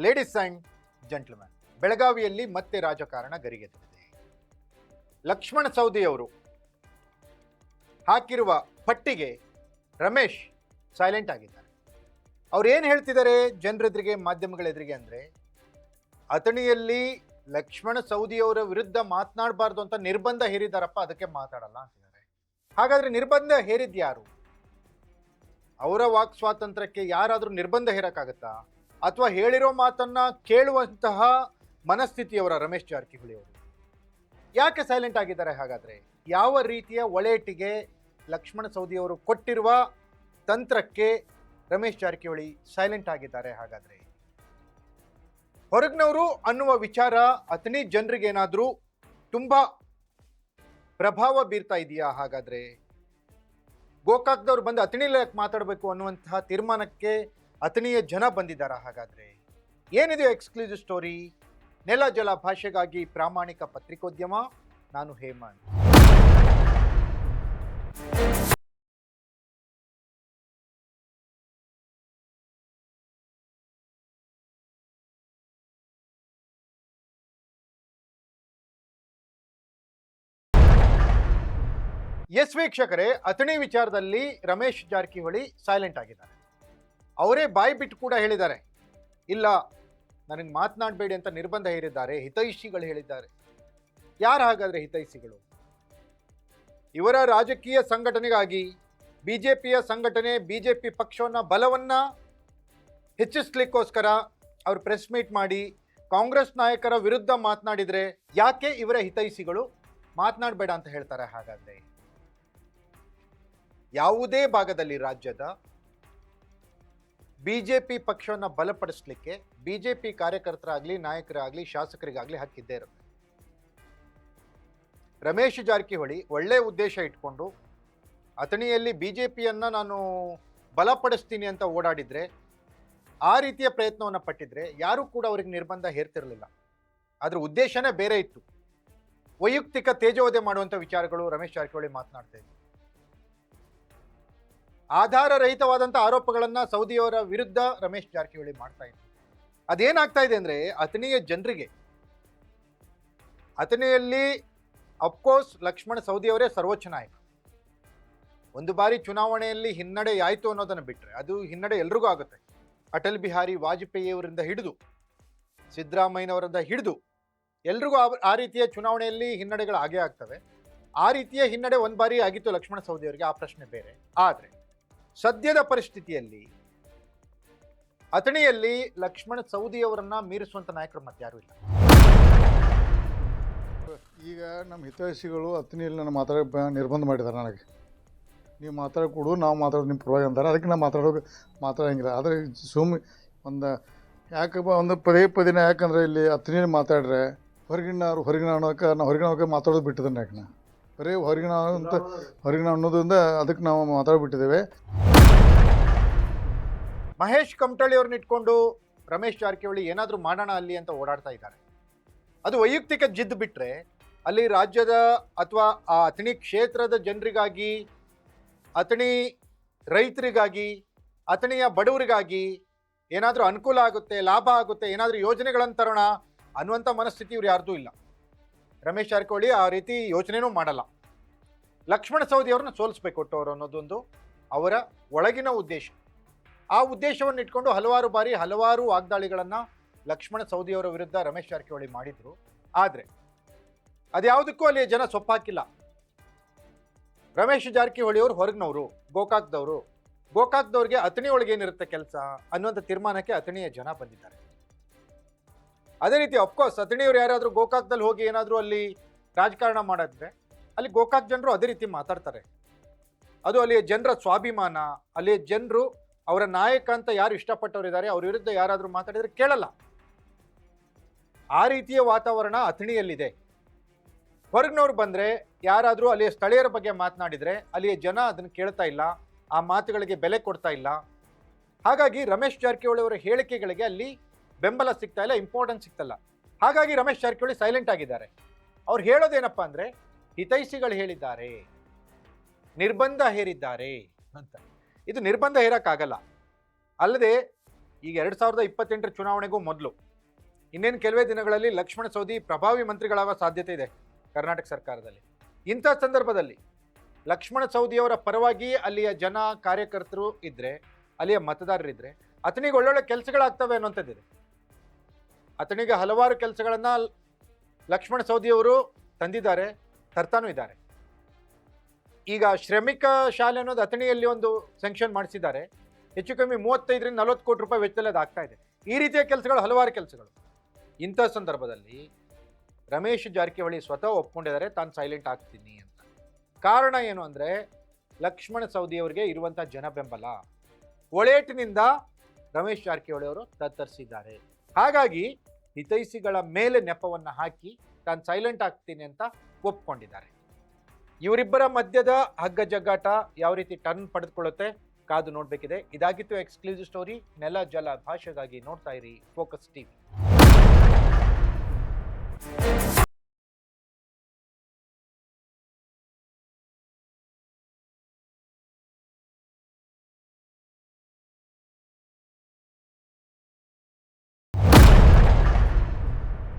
Ladies and gentleman, ಬೆಳಗಾವಿಯಲ್ಲಿ ಮತ್ತೆ ರಾಜಕಾರಣ ಗರಿಗೆದರಿದೆ. ಲಕ್ಷ್ಮಣ ಸವದಿ ಅವರು ಹಾಕಿರುವ ಪಟ್ಟಿಗೆ ರಮೇಶ್ ಸೈಲೆಂಟ್ ಆಗಿದ್ದಾರೆ. ಅವ್ರು ಏನು ಹೇಳ್ತಿದ್ದಾರೆ ಜನರೆದುರಿಗೆ, ಮಾಧ್ಯಮಗಳ ಎದುರಿಗೆ ಅಂದರೆ, ಅಥಣಿಯಲ್ಲಿ ಲಕ್ಷ್ಮಣ ಸವದಿ ಅವರ ವಿರುದ್ಧ ಮಾತನಾಡಬಾರ್ದು ಅಂತ ನಿರ್ಬಂಧ ಹೇರಿದಾರಪ್ಪ, ಅದಕ್ಕೆ ಮಾತಾಡಲ್ಲ ಅಂತಿದ್ದಾರೆ. ಹಾಗಾದ್ರೆ ನಿರ್ಬಂಧ ಹೇರಿದ್ಯಾರು? ಅವರ ವಾಕ್ ಸ್ವಾತಂತ್ರ್ಯಕ್ಕೆ ಯಾರಾದರೂ ನಿರ್ಬಂಧ ಹೇರಕ್ಕಾಗತ್ತಾ? ಅಥವಾ ಹೇಳಿರೋ ಮಾತನ್ನ ಕೇಳುವಂತಹ ಮನಸ್ಥಿತಿಯವರ ರಮೇಶ್ ಜಾರಕಿಹೊಳಿ ಅವರು ಯಾಕೆ ಸೈಲೆಂಟ್ ಆಗಿದ್ದಾರೆ? ಹಾಗಾದ್ರೆ ಯಾವ ರೀತಿಯ ಒಳೇಟಿಗೆ ಲಕ್ಷ್ಮಣ ಸವದಿ ಅವರು ಕೊಟ್ಟಿರುವ ತಂತ್ರಕ್ಕೆ ರಮೇಶ್ ಜಾರಕಿಹೊಳಿ ಸೈಲೆಂಟ್ ಆಗಿದ್ದಾರೆ? ಹಾಗಾದ್ರೆ ಹೊರಗ್ನವರು ಅನ್ನುವ ವಿಚಾರ ಅಥಣಿ ಜನರಿಗೆ ಏನಾದರೂ ತುಂಬಾ ಪ್ರಭಾವ ಬೀರ್ತಾ ಇದೆಯಾ? ಹಾಗಾದ್ರೆ ಗೋಕಾಕ್ದವ್ರು ಬಂದು ಅಥಣಿಲಿ ಮಾತಾಡಬೇಕು ಅನ್ನುವಂತಹ ತೀರ್ಮಾನಕ್ಕೆ ಅಥಣಿಯ ಜನ ಬಂದಿದ್ದಾರಾ? ಹಾಗಾದ್ರೆ ಏನಿದೆ ಎಕ್ಸ್ಕ್ಲೂಸಿವ್ ಸ್ಟೋರಿ? ನೆಲ ಜಲ ಭಾಷೆಗಾಗಿ ಪ್ರಾಮಾಣಿಕ ಪತ್ರಿಕೋದ್ಯಮ, ನಾನು ಹೇಮಂತ್. ಎಸ್ ವೀಕ್ಷಕರೇ, ಅಥಣಿ ವಿಚಾರದಲ್ಲಿ ರಮೇಶ್ ಜಾರಕಿಹೊಳಿ ಸೈಲೆಂಟ್ ಆಗಿದ್ದಾರೆ. ಅವರೇ ಬಾಯಿ ಬಿಟ್ಟು ಕೂಡ ಹೇಳಿದ್ದಾರೆ, ಇಲ್ಲ ನನಗೆ ಮಾತನಾಡಬೇಡಿ ಅಂತ ನಿರ್ಬಂಧ ಹೇರಿದ್ದಾರೆ, ಹಿತೈಷಿಗಳು ಹೇಳಿದ್ದಾರೆ. ಯಾರು ಹಾಗಾದ್ರೆ ಹಿತೈಷಿಗಳು? ಇವರ ರಾಜಕೀಯ ಸಂಘಟನೆಗಾಗಿ ಬಿಜೆಪಿಯ ಸಂಘಟನೆ, ಬಿಜೆಪಿ ಪಕ್ಷವನ್ನ ಬಲವನ್ನ ಹೆಚ್ಚಿಸ್ಲಿಕ್ಕೋಸ್ಕರ ಅವರು ಪ್ರೆಸ್ ಮೀಟ್ ಮಾಡಿ ಕಾಂಗ್ರೆಸ್ ನಾಯಕರ ವಿರುದ್ಧ ಮಾತನಾಡಿದ್ರೆ ಯಾಕೆ ಇವರ ಹಿತೈಷಿಗಳು ಮಾತನಾಡಬೇಡ ಅಂತ ಹೇಳ್ತಾರೆ? ಹಾಗಾದ್ರೆ ಯಾವುದೇ ಭಾಗದಲ್ಲಿ ರಾಜ್ಯದ ಬಿಜೆಪಿ ಪಕ್ಷವನ್ನು ಬಲಪಡಿಸಲಿಕ್ಕೆ ಬಿಜೆಪಿ ಕಾರ್ಯಕರ್ತರಾಗಲಿ, ನಾಯಕರಾಗಲಿ, ಶಾಸಕರಿಗಾಗಲಿ ಹಕ್ಕಿದ್ದೇ ಇರುತ್ತೆ. ರಮೇಶ್ ಜಾರಕಿಹೊಳಿ ಒಳ್ಳೆ ಉದ್ದೇಶ ಇಟ್ಕೊಂಡು ಅಥಣಿಯಲ್ಲಿ ಬಿಜೆಪಿಯನ್ನ ನಾನು ಬಲಪಡಿಸ್ತೀನಿ ಅಂತ ಓಡಾಡಿದ್ರೆ, ಆ ರೀತಿಯ ಪ್ರಯತ್ನವನ್ನು ಪಟ್ಟಿದ್ರೆ ಯಾರೂ ಕೂಡ ಅವರಿಗೆ ನಿರ್ಬಂಧ ಹೇರ್ತಿರಲಿಲ್ಲ. ಅದ್ರ ಉದ್ದೇಶನೇ ಬೇರೆ ಇತ್ತು. ವೈಯಕ್ತಿಕ ತೇಜೋವಧೆ ಮಾಡುವಂಥ ವಿಚಾರಗಳು ರಮೇಶ್ ಜಾರಕಿಹೊಳಿ ಮಾತನಾಡ್ತಾ ಇದ್ರು. ಆಧಾರ ರಹಿತವಾದಂಥ ಆರೋಪಗಳನ್ನ ಸೌದಿಯವರ ವಿರುದ್ಧ ರಮೇಶ್ ಜಾರಕಿಹೊಳಿ ಮಾಡ್ತಾ ಇದ್ರು. ಅದೇನಾಗ್ತಾ ಇದೆ ಅಂದ್ರೆ, ಅಥಣಿಯ ಜನರಿಗೆ, ಅಥಣಿಯಲ್ಲಿ ಅಫ್ಕೋರ್ಸ್ ಲಕ್ಷ್ಮಣ ಸವದಿ ಅವರೇ ಸರ್ವೋಚ್ಚ ನಾಯಕ. ಒಂದು ಬಾರಿ ಚುನಾವಣೆಯಲ್ಲಿ ಹಿನ್ನಡೆ ಆಯಿತು ಅನ್ನೋದನ್ನು ಬಿಟ್ಟರೆ ಅದು ಹಿನ್ನಡೆ ಎಲ್ರಿಗೂ ಆಗುತ್ತೆ. ಅಟಲ್ ಬಿಹಾರಿ ವಾಜಪೇಯಿ ಅವರಿಂದ ಹಿಡಿದು ಸಿದ್ದರಾಮಯ್ಯನವರಿಂದ ಹಿಡಿದು ಎಲ್ರಿಗೂ ಆ ರೀತಿಯ ಚುನಾವಣೆಯಲ್ಲಿ ಹಿನ್ನಡೆಗಳು ಆಗೇ ಆಗ್ತವೆ. ಆ ರೀತಿಯ ಹಿನ್ನಡೆ ಒಂದು ಬಾರಿ ಆಗಿತ್ತು ಲಕ್ಷ್ಮಣ ಸವದಿ ಅವರಿಗೆ, ಆ ಪ್ರಶ್ನೆ ಬೇರೆ. ಆದರೆ ಸದ್ಯದ ಪರಿಸ್ಥಿತಿಯಲ್ಲಿ ಅಥಣಿಯಲ್ಲಿ ಲಕ್ಷ್ಮಣ ಸವದಿ ಅವರನ್ನ ಮೀರಿಸುವಂತ ನಾಯಕರು ಮತ್ತೆ ಯಾರು ಇಲ್ಲ. ಈಗ ನಮ್ಮ ಹಿತೈಷಿಗಳು ಅಥಣಿಯಲ್ಲಿ ನಾನು ನಿರ್ಬಂಧ ಮಾಡಿದ್ದಾರೆ. ನನಗೆ ನೀವು ಮಾತಾಡೋದು ನಾವು ಮಾತಾಡೋದು ನಿಮ್ಮ ಪರವಾಗಿ ಅಂತಾರೆ. ಅದಕ್ಕೆ ನಾನು ಮಾತಾಡೋಂಗಿಲ್ಲ. ಆದರೆ ಒಂದು ಯಾಕಪ್ಪ ಒಂದು ಪದೇ ಯಾಕಂದರೆ ಇಲ್ಲಿ ಅಥಣಿಯಲ್ಲಿ ಮಾತಾಡ್ರೆ ಹೊರಗಿನ ಅನ್ನೋಕೆ ಮಾತಾಡೋದು ಬಿಟ್ಟಿದ್ದಾನೆ. ಯಾಕೆ ನಾ ಬರೀ ಹೊರಗಿನ ಅನ್ನೋದ್ರಿಂದ ಅದಕ್ಕೆ ನಾವು ಮಾತಾಡ್ಬಿಟ್ಟಿದ್ದೇವೆ. ಮಹೇಶ್ ಕಮಟಳ್ಳಿ ಅವ್ರನ್ನ ಇಟ್ಕೊಂಡು ರಮೇಶ್ ಜಾರಕಿಹೊಳಿ ಏನಾದರೂ ಮಾಡೋಣ ಅಲ್ಲಿ ಅಂತ ಓಡಾಡ್ತಾ ಇದ್ದಾರೆ. ಅದು ವೈಯಕ್ತಿಕ ಜಿದ್ದು ಬಿಟ್ಟರೆ ಅಲ್ಲಿ ರಾಜ್ಯದ ಅಥವಾ ಆ ಅಥಣಿ ಕ್ಷೇತ್ರದ ಜನರಿಗಾಗಿ, ಅಥಣಿ ರೈತರಿಗಾಗಿ, ಅಥಣಿಯ ಬಡವರಿಗಾಗಿ ಏನಾದರೂ ಅನುಕೂಲ ಆಗುತ್ತೆ, ಲಾಭ ಆಗುತ್ತೆ, ಏನಾದರೂ ಯೋಜನೆಗಳನ್ನು ತರೋಣ ಅನ್ನುವಂಥ ಮನಸ್ಥಿತಿ ಇವ್ರು ಯಾರ್ದೂ ಇಲ್ಲ. ರಮೇಶ್ ಜಾರಕಿಹೊಳಿ ಆ ರೀತಿ ಯೋಚನೆನೂ ಮಾಡಲ್ಲ. ಲಕ್ಷ್ಮಣ ಸವದಿ ಅವ್ರನ್ನ ಸೋಲಿಸ್ಬೇಕು ಕೊಟ್ಟವರು ಅನ್ನೋದೊಂದು ಅವರ ಒಳಗಿನ ಉದ್ದೇಶ. ಆ ಉದ್ದೇಶವನ್ನು ಇಟ್ಕೊಂಡು ಹಲವಾರು ಬಾರಿ ಹಲವಾರು ವಾಗ್ದಾಳಿಗಳನ್ನು ಲಕ್ಷ್ಮಣ ಸವದಿ ಅವರ ವಿರುದ್ಧ ರಮೇಶ್ ಜಾರಕಿಹೊಳಿ ಮಾಡಿದ್ರು. ಆದರೆ ಅದ್ಯಾವುದಕ್ಕೂ ಅಲ್ಲಿ ಜನ ಸೊಪ್ಪಾಕಿಲ್ಲ. ರಮೇಶ್ ಜಾರಕಿಹೊಳಿ ಅವರು ಹೊರಗಿನವರು, ಗೋಕಾಕ್ದವ್ರಿಗೆ ಅಥಣಿ ಒಳಗೆ ಏನಿರುತ್ತೆ ಕೆಲಸ ಅನ್ನುವಂಥ ತೀರ್ಮಾನಕ್ಕೆ ಅಥಣಿಯ ಜನ ಬಂದಿದ್ದಾರೆ. ಅದೇ ರೀತಿ ಅಫ್ಕೋರ್ಸ್ ಅಥಣಿಯವರು ಯಾರಾದರೂ ಗೋಕಾಕ್ದಲ್ಲಿ ಹೋಗಿ ಏನಾದರೂ ಅಲ್ಲಿ ರಾಜಕಾರಣ ಮಾಡಿದ್ರೆ ಅಲ್ಲಿ ಗೋಕಾಕ್ ಜನರು ಅದೇ ರೀತಿ ಮಾತಾಡ್ತಾರೆ. ಅದು ಅಲ್ಲಿಯ ಜನರ ಸ್ವಾಭಿಮಾನ, ಅಲ್ಲಿಯ ಜನರು ಅವರ ನಾಯಕ ಅಂತ ಯಾರು ಇಷ್ಟಪಟ್ಟವರಿದ್ದಾರೆ ಅವ್ರ ವಿರುದ್ಧ ಯಾರಾದರೂ ಮಾತಾಡಿದ್ರೆ ಕೇಳಲ್ಲ. ಆ ರೀತಿಯ ವಾತಾವರಣ ಅಥಣಿಯಲ್ಲಿದೆ. ಹೊರಗಿನವ್ರು ಬಂದರೆ ಯಾರಾದರೂ ಅಲ್ಲಿಯ ಸ್ಥಳೀಯರ ಬಗ್ಗೆ ಮಾತನಾಡಿದರೆ ಅಲ್ಲಿಯ ಜನ ಅದನ್ನು ಕೇಳ್ತಾ ಇಲ್ಲ, ಆ ಮಾತುಗಳಿಗೆ ಬೆಲೆ ಕೊಡ್ತಾ ಇಲ್ಲ. ಹಾಗಾಗಿ ರಮೇಶ್ ಜಾರಕಿಹೊಳಿ ಅವರ ಹೇಳಿಕೆಗಳಿಗೆ ಅಲ್ಲಿ ಬೆಂಬಲ ಸಿಗ್ತಾ ಇಲ್ಲ, ಇಂಪಾರ್ಟೆನ್ಸ್ ಸಿಗ್ತಲ್ಲ. ಹಾಗಾಗಿ ರಮೇಶ್ ಜಾರಕಿಹೊಳಿ ಸೈಲೆಂಟ್ ಆಗಿದ್ದಾರೆ. ಅವ್ರು ಹೇಳೋದೇನಪ್ಪ ಅಂದರೆ, ಹಿತೈಷಿಗಳು ಹೇಳಿದ್ದಾರೆ, ನಿರ್ಬಂಧ ಹೇರಿದ್ದಾರೆ ಅಂತ. ಇದು ನಿರ್ಬಂಧ ಹೇರಕ್ಕಾಗಲ್ಲ. ಅಲ್ಲದೆ ಈಗ 2028 ಚುನಾವಣೆಗೂ ಮೊದಲು ಇನ್ನೇನು ಕೆಲವೇ ದಿನಗಳಲ್ಲಿ ಲಕ್ಷ್ಮಣ ಸವದಿ ಪ್ರಭಾವಿ ಮಂತ್ರಿಗಳಾಗೋ ಸಾಧ್ಯತೆ ಇದೆ ಕರ್ನಾಟಕ ಸರ್ಕಾರದಲ್ಲಿ. ಇಂಥ ಸಂದರ್ಭದಲ್ಲಿ ಲಕ್ಷ್ಮಣ ಸವದಿಯವರ ಪರವಾಗಿ ಅಲ್ಲಿಯ ಜನ ಕಾರ್ಯಕರ್ತರು ಇದ್ದರೆ, ಅಲ್ಲಿಯ ಮತದಾರರಿದ್ದರೆ ಆತನಿಗೆ ಒಳ್ಳೊಳ್ಳೆ ಕೆಲಸಗಳಾಗ್ತವೆ ಅನ್ನೋಂಥದ್ದಿದೆ. ಆತನಿಗೆ ಹಲವಾರು ಕೆಲಸಗಳನ್ನು ಲಕ್ಷ್ಮಣ ಸವದಿಯವರು ತಂದಿದ್ದಾರೆ, ತರ್ತಾನೂ ಇದ್ದಾರೆ. ಈಗ ಶ್ರಮಿಕ ಶಾಲೆ ಅನ್ನೋದು ಅಥಣಿಯಲ್ಲಿ ಒಂದು ಸ್ಯಾಂಕ್ಷನ್ ಮಾಡಿಸಿದ್ದಾರೆ. ಹೆಚ್ಚು ಕಮ್ಮಿ 35ರಿಂದ 40 ಕೋಟಿ ರೂಪಾಯಿ ವೆಚ್ಚದಲ್ಲಿ ಅದು ಆಗ್ತಾ ಇದೆ. ಈ ರೀತಿಯ ಕೆಲಸಗಳು, ಹಲವಾರು ಕೆಲಸಗಳು. ಇಂಥ ಸಂದರ್ಭದಲ್ಲಿ ರಮೇಶ್ ಜಾರಕಿಹೊಳಿ ಸ್ವತಃ ಒಪ್ಕೊಂಡಿದ್ದಾರೆ ತಾನು ಸೈಲೆಂಟ್ ಆಗ್ತೀನಿ ಅಂತ. ಕಾರಣ ಏನು ಅಂದರೆ ಲಕ್ಷ್ಮಣ ಸವದಿಯವರಿಗೆ ಇರುವಂಥ ಜನ ಬೆಂಬಲ ಒಳೇಟಿನಿಂದ ರಮೇಶ್ ಜಾರಕಿಹೊಳಿ ಅವರು ತತ್ತರಿಸಿದ್ದಾರೆ. ಹಾಗಾಗಿ ಹಿತೈಷಿಗಳ ಮೇಲೆ ನೆಪವನ್ನು ಹಾಕಿ ತಾನು ಸೈಲೆಂಟ್ ಆಗ್ತೀನಿ ಅಂತ ಒಪ್ಕೊಂಡಿದ್ದಾರೆ. ಇವರಿಬ್ಬರ ಮಧ್ಯದ ಹಗ್ಗ ಜಗ್ಗಾಟ ಯಾವ ರೀತಿ ಟರ್ನ್ ಪಡೆದುಕೊಳ್ಳುತ್ತೆ ಕಾದು ನೋಡಬೇಕಿದೆ. ಇದಾಗಿತ್ತು ಎಕ್ಸ್ಕ್ಲೂಸಿವ್ ಸ್ಟೋರಿ. ನೆಲ ಜಲ ಭಾಷೆಗಾಗಿ ನೋಡ್ತಾ ಇರಿ ಫೋಕಸ್ ಟಿವಿ.